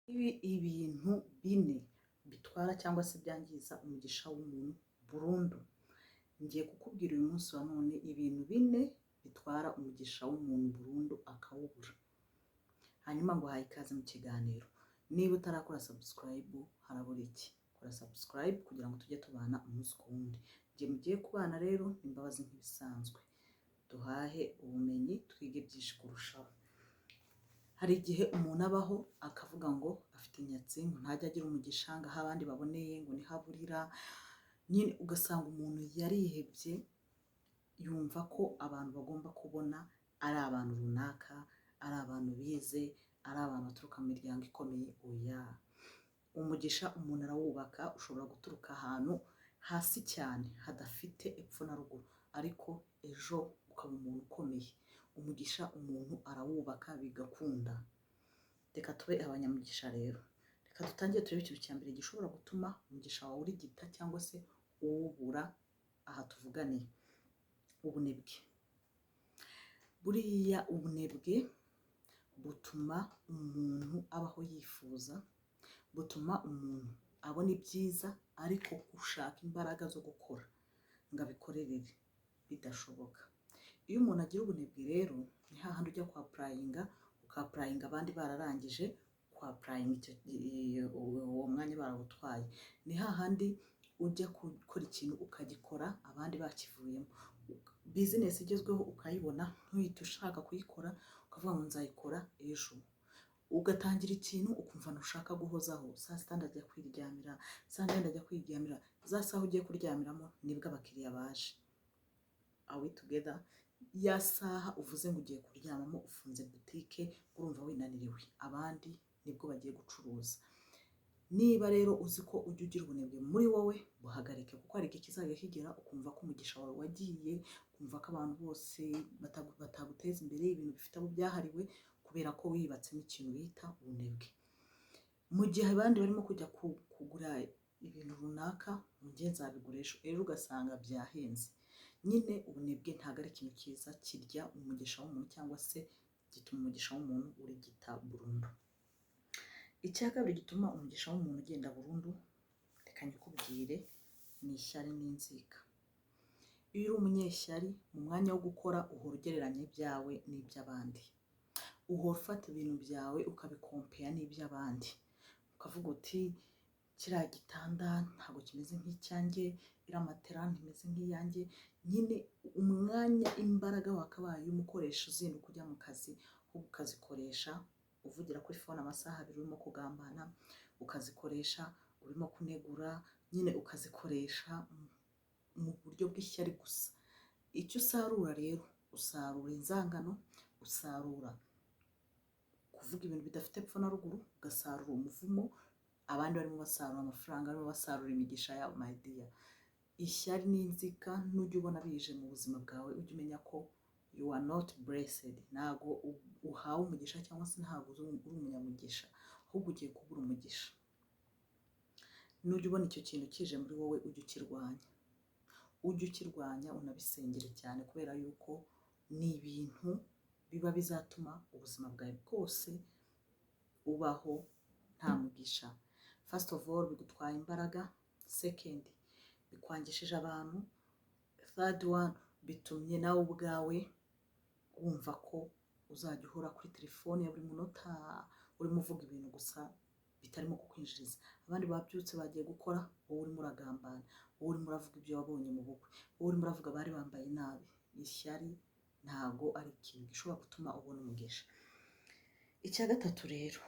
Ibintu bine bitwara cyangwa se byangiza umugisha w'umuntu burundu. Ngiye kukubwira uyu munsi wa none ibintu bine bitwara umugisha w'umuntu burundu akawubura. Hanyuma ngo haye ikaze mu kiganiro. Niba utarakora subscribe harabura iki? Kora subscribe kugira ngo tujye tubana umunsi ku wundi. Igihe mugiye kubana rero imbabazi nk'ibisanzwe. Duhahe ubumenyi twige byinshi kurushaho. Hari igihe umuntu abaho akavuga ngo afite inyatsi ngo ntajya agira umugisha ngo aho abandi baboneye ngo nihaburira, nyine ugasanga umuntu yarihebye yumva ko abantu bagomba kubona ari abantu runaka, ari abantu bize, ari abantu baturuka mu miryango ikomeye. Oya, umugisha umuntu arawubaka, ushobora guturuka ahantu hasi cyane hadafite epfo na ruguru, ariko ejo ukaba umuntu ukomeye. Umugisha umuntu arawubaka bigakunda. Reka tube abanyamugisha rero. Reka dutangire turebe ikintu cya mbere gishobora gutuma umugisha wawe urigita cyangwa se uwubura. Aha tuvuganiye ubunebwe. Buriya ubunebwe butuma umuntu abaho yifuza, butuma umuntu abona ibyiza ariko gushaka imbaraga zo gukora ngo abikorerere bidashoboka. Iyo umuntu agira ubunebwe rero ni hahandi ujya kwa purayinga, ukapurayinga abandi bararangije kwa purayinga uwo mwanya barawutwaye. Ni hahandi ujya gukora ikintu ukagikora abandi bakivuyemo. Bizinesi igezweho ukayibona ntuhite ushaka kuyikora, ukavuga ngo nzayikora ejo. Ugatangira ikintu ukumva ntushaka guhozaho. Saa sita ndajya kwiryamira, saa nda ndajya kwiryamira, za saha ugiye kuryamiramo nibwo abakiriya baje. Are we together? Ya saha uvuze ngo ugiye kuryamamo ufunze butike, urumva winaniriwe, abandi nibwo bagiye gucuruza. Niba rero uzi ko ujya ugira ubunebwe muri wowe, buhagarike, kuko hari igihe kizajya kigera ukumva ko umugisha wawe wagiye, ukumva ko abantu bose bataguteza imbere, ibintu bifite abo byahariwe kubera ko wibatsemo ikintu bita ubunebwe. Mu gihe abandi barimo kujya kugura ibintu runaka, njye nzabigura ejo, rero ugasanga byahenze. Nyine ubunebwe ntabwo ari ikintu cyiza, kirya umugisha w'umuntu cyangwa se gituma umugisha w'umuntu urigita burundu. Icya kabiri gituma umugisha w'umuntu ugenda burundu, reka nyikubwire, ni ishyari n'inzika. Iyo uri umunyeshyari, mu mwanya wo gukora uhora ugereranya ibyawe n'iby'abandi. Uhora ufata ibintu byawe ukabikompera n'iby'abandi, ukavuga uti kiriya gitanda ntabwo kimeze nk'icyanjye, iriya matera ntimeze nk'iyanjye. Nyine umwanya, imbaraga wakabaye umukoresha uzinduka ujya mu kazi, ahubwo ukazikoresha uvugira kuri fone amasaha abiri urimo kugambana, ukazikoresha urimo kunegura, nyine ukazikoresha mu buryo bw'ishyari gusa. Icyo usarura rero, usarura inzangano, usarura kuvuga ibintu bidafite epfo na ruguru, ugasarura umuvumo, abandi barimo basarura amafaranga, barimo basarura imigisha yabo. My dear, ishyari n'inzika nujya ubona bije mu buzima bwawe, ujye umenya ko you are not blessed. Ntabwo uhawe umugisha cyangwa se ntabwo uri umunyamugisha, ahubwo ugiye kubura umugisha. Nujya ubona icyo kintu kije muri wowe, ujye ukirwanya. Ujye ukirwanya unabisengere cyane, kubera yuko ni ibintu biba bizatuma ubuzima bwawe bwose ubaho nta mugisha. First of all, bigutwaye imbaraga. Second, bikwangishije abantu. Third one, bitumye nawe ubwawe wumva ko uzajya uhora kuri telefone ya buri munota urimo uvuga ibintu gusa bitarimo kukwinjiriza. Abandi babyutse bagiye gukora, wowe urimo uragambana, wowe urimo uravuga ibyo wabonye mu bukwe, wowe urimo uravuga bari bambaye nabi. Ishyari ntabwo ari ikintu gishobora gutuma ubona umugisha. Icya gatatu rero,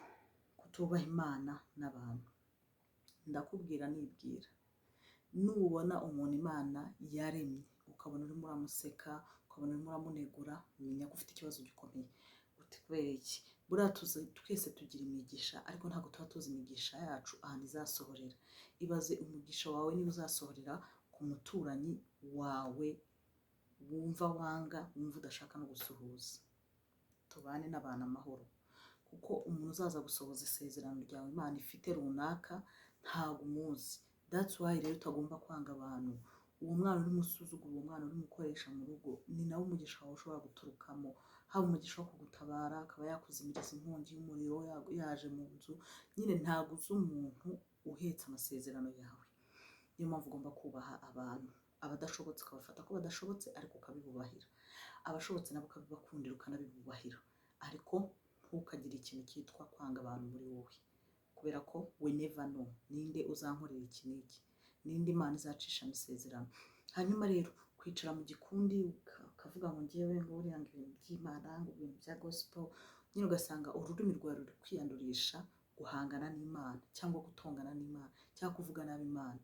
kutubaha Imana n'abantu. Ndakubwira nibwira, nubona umuntu Imana yaremye ukabona urimo uramuseka, ukabona urimo uramunegura, umenya ko ufite ikibazo gikomeye. Uti kubera iki? Buriya twese tugira imigisha, ariko ntabwo tuba tuzi imigisha yacu ahantu izasohorera. Ibaze umugisha wawe niba uzasohorera ku muturanyi wawe wumva wanga, wumva udashaka no gusuhuza. Tubane n'abantu amahoro, kuko umuntu uzaza gusohoza isezerano ryawe Imana ifite runaka ntabwo umuzi. That's why rero utagomba kwanga abantu. Uwo mwana urimo usuzugura, uwo mwana urimo ukoresha mu rugo, ni nawe umugisha wawe ushobora guturukamo. haba umugisha wo kugutabara, akaba yakuzimiriza inkongi y'umuriro yaje mu nzu. Nyine ntabwo uzi umuntu uhetse amasezerano yawe. Niyo mpamvu ugomba kubaha abantu. Abadashobotse ukabafata ko badashobotse ariko ukabibubahira, abashobotse nabo ukabibakundira ukanabibubahira, ariko ntukagire ikintu cyitwa kwanga abantu muri wowe, kubera ko we never know ninde uzankorera iki n'iki, ninde Imana izacisha amasezerano. Hanyuma rero kwicara mu gikundi ukavuga ngo ngewe ngo uriya ngo ibintu by'Imana ngo ibintu bya gospel, nyine ugasanga ururimi rwawe ruri kwiyandurisha guhangana n'Imana cyangwa gutongana n'Imana cyangwa kuvuga nabi Imana,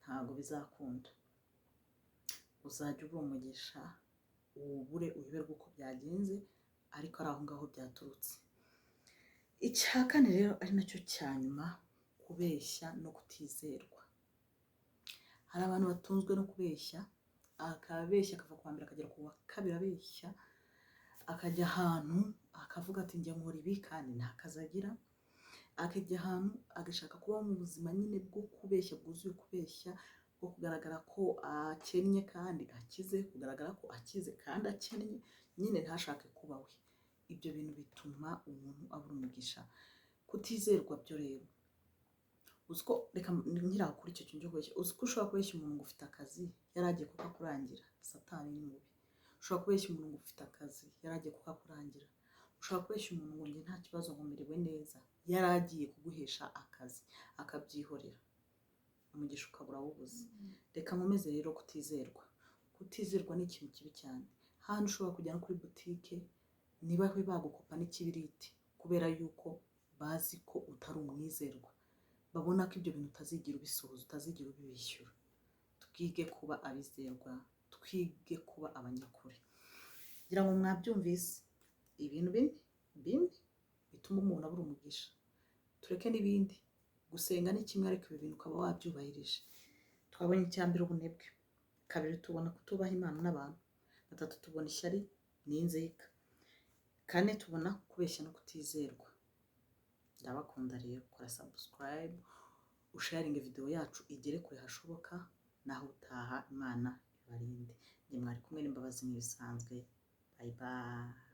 ntabwo bizakunda. Uzajya ubura umugisha, ubure uyoberwe uko byagenze, ariko ari aho ngaho byaturutse. Icya kane rero ari nacyo cya nyuma, kubeshya no kutizerwa. Hari abantu batunzwe no kubeshya, akabeshya akava ku wa mbere akagera ku wa kabiri abeshya, akajya ahantu akavuga ati njya nkora ibi kandi nta kazi agira, akajya ahantu agashaka kubaho mu buzima nyine bwo kubeshya, bwuzuye kubeshya, bwo kugaragara ko akennye kandi akize, kugaragara ko akize kandi akennye, nyine ntashake kuba we. Ibyo bintu bituma umuntu abura umugisha. Kutizerwa byo rero, uziko reka nkira kuri icyo kintu cyo kubeshya, uziko ushobora kubeshya umuntu ngo ufite akazi yaragiye kukakurangira. Satani ni mubi. Ushobora kubeshya umuntu ngo ufite akazi yaragiye kukakurangira. Ushobora kubeshya umuntu ngo njye nta kibazo nkomerewe neza, yaragiye kuguhesha akazi akabyihorera, umugisha ukabura wubuze. Reka nkomeze rero kutizerwa. Kutizerwa ni ikintu kibi cyane. Hano ushobora kujya no kuri butike, niba bagukopa n'ikibiriti kubera yuko bazi ko utari umwizerwa, babona ko ibyo bintu utazigira ubisohoza, utazigira ubibishyura. Twige kuba abizerwa, twige kuba abanyakuri. Ngira ngo mwabyumvise, ibintu bine bituma umuntu abura umugisha. Tureke n'ibindi, gusenga ni kimwe ariko ibi bintu ukaba wabyubahirije. Twabonye icya mbere ubunebwe, kabiri tubona kutubaha Imana n'abantu, gatatu tubona ishyari n'inzika, kane tubona kubeshya no kutizerwa. Ndabakunda rero, kora subscribe, usharinge video yacu igere kure hashoboka, naho utaha Imana ibarinde. Njye mwari kumwe n'Imbabazi nk'ibisanzwe. Bye bye.